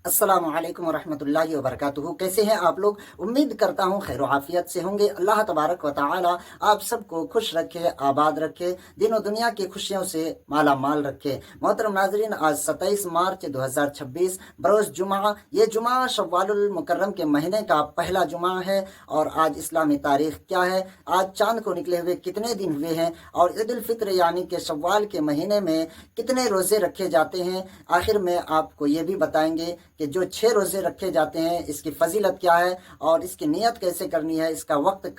अस्सलामु अलैकुम वरहमतुल्लाहि वबरकातुहू। कैसे हैं आप लोग? उम्मीद करता हूँ खैर आफियत से होंगे। अल्लाह तबारक व तआला आप सबको खुश रखे, आबाद रखे, दिनों दुनिया की खुशियों से माला माल रखे। मोहतरम नाजरीन, आज 27 मार्च 2026 बरोज़ जुमा, ये जुमा शव्वालुल मुकर्रम के महीने का पहला जुमा है। और आज इस्लामी तारीख क्या है, आज चांद को निकले हुए कितने दिन हुए हैं, और ईद उल फित्र यानी कि शव्वाल के महीने में कितने रोज़े रखे जाते हैं, आखिर में आपको ये भी बताएंगे कि जो 6 रोज़े रखे जाते हैं इसकी फजीलत क्या है और इसकी नियत कैसे करनी है, इसका वक्त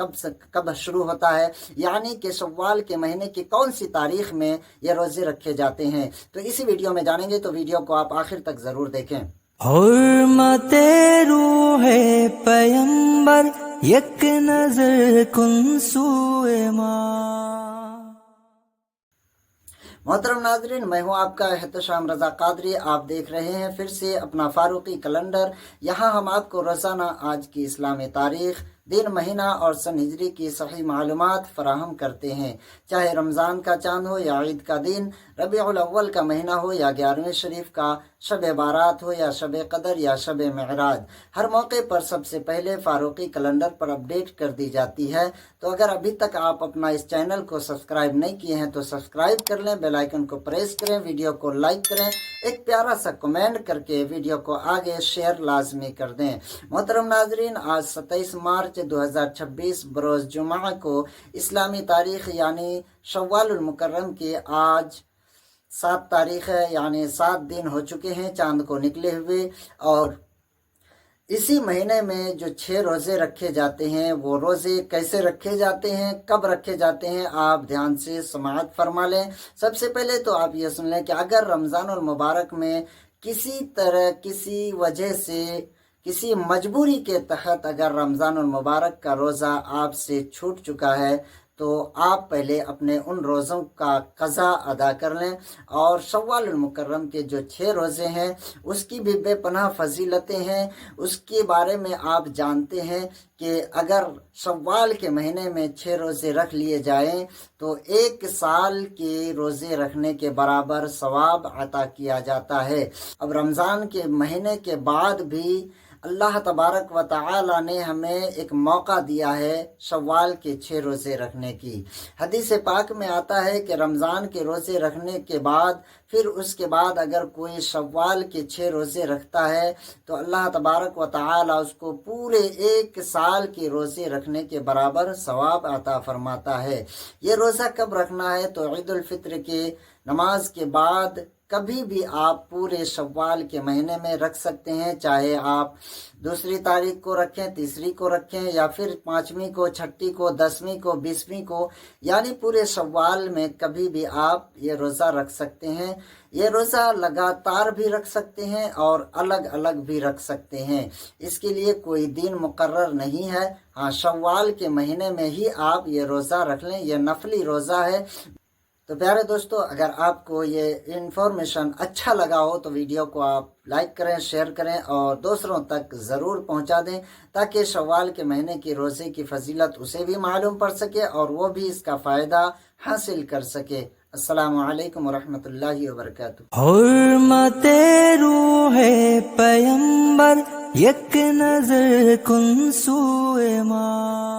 कब शुरू होता है, यानी कि शव्वाल के महीने की कौन सी तारीख में ये रोज़े रखे जाते हैं। तो इसी वीडियो में जानेंगे, तो वीडियो को आप आखिर तक ज़रूर देखें। हुर्मते रूहे पैगंबर यक नजर कुन सूए माँ। मोहतरम नाजरीन, मैं हूँ आपका एहतशाम रज़ा कादरी। आप देख रहे हैं फिर से अपना फारूकी कैलेंडर। यहाँ हम आपको रोज़ाना आज की इस्लामी तारीख, दिन, महीना और सन हिजरी की सही मालूमात फराहम करते हैं। चाहे रमज़ान का चांद हो या ईद का दिन, रबीउल अव्वल का महीना हो या 11वें शरीफ का शब बारात हो या शब कदर या शब मेराज, हर मौके पर सबसे पहले फारूकी कैलेंडर पर अपडेट कर दी जाती है। तो अगर अभी तक आप अपना इस चैनल को सब्सक्राइब नहीं किए हैं तो सब्सक्राइब कर लें, बेल आइकन को प्रेस करें, वीडियो को लाइक करें, एक प्यारा सा कमेंट करके वीडियो को आगे शेयर लाजमी कर दें। मोहतरम नाजरीन, आज 27 मार्च 2026 बरोज़ जुमा को इस्लामी तारीख यानी शव्वालुल मुकर्रम की आज 7 तारीख है, यानी 7 दिन हो चुके हैं चांद को निकले हुए। और इसी महीने में जो 6 रोज़े रखे जाते हैं, वो रोज़े कैसे रखे जाते हैं, कब रखे जाते हैं, आप ध्यान से समाअत फरमा लें। सबसे पहले तो आप ये सुन लें कि अगर रमज़ानुल मुबारक में किसी तरह, किसी वजह से, किसी मजबूरी के तहत अगर रमज़ानुल मुबारक का रोज़ा आपसे छूट चुका है तो आप पहले अपने उन रोज़ों का क़ज़ा अदा कर लें। और शव्वालुल मुकर्रम के जो 6 रोज़े हैं उसकी भी बेपनाह फजीलतें हैं। उसके बारे में आप जानते हैं कि अगर शव्वाल के महीने में 6 रोज़े रख लिए जाएं तो 1 साल के रोज़े रखने के बराबर सवाब अता किया जाता है। अब रमज़ान के महीने के बाद भी अल्लाह तबारक व तआला ने हमें एक मौका दिया है शव्वाल के 6 रोज़े रखने की। हदीस पाक में आता है कि रमज़ान के रोज़े रखने के बाद फिर उसके बाद अगर कोई शव्वाल के 6 रोज़े रखता है तो अल्लाह तबारक व तआला उसको पूरे 1 साल के रोज़े रखने के बराबर सवाब अता फरमाता है। ये रोज़ा कब रखना है? तो ईद उल फित्र के नमाज के बाद कभी भी आप पूरे शव्वाल के महीने में रख सकते हैं। चाहे आप 2 तारीख को रखें, 3 को रखें, या फिर 5वीं को, 6ठी को, 10वीं को, 20वीं को, यानी पूरे शव्वाल में कभी भी आप ये रोज़ा रख सकते हैं। ये रोज़ा लगातार भी रख सकते हैं और अलग अलग भी रख सकते हैं। इसके लिए कोई दिन मुकर्रर नहीं है। हाँ, शव्वाल के महीने में ही आप ये रोज़ा रख लें, ये नफली रोज़ा है। तो प्यारे दोस्तों, अगर आपको ये इन्फॉर्मेशन अच्छा लगा हो तो वीडियो को आप लाइक करें, शेयर करें और दूसरों तक ज़रूर पहुंचा दें, ताकि शव्वाल के महीने की रोज़े की फजीलत उसे भी मालूम पड़ सके और वो भी इसका फ़ायदा हासिल कर सके। अस्सलामु अलैकुम वरहमतुल्लाहि वबरकातुहू। हुर्मते रूहे पैगंबर यक नजर कुन सूए माँ।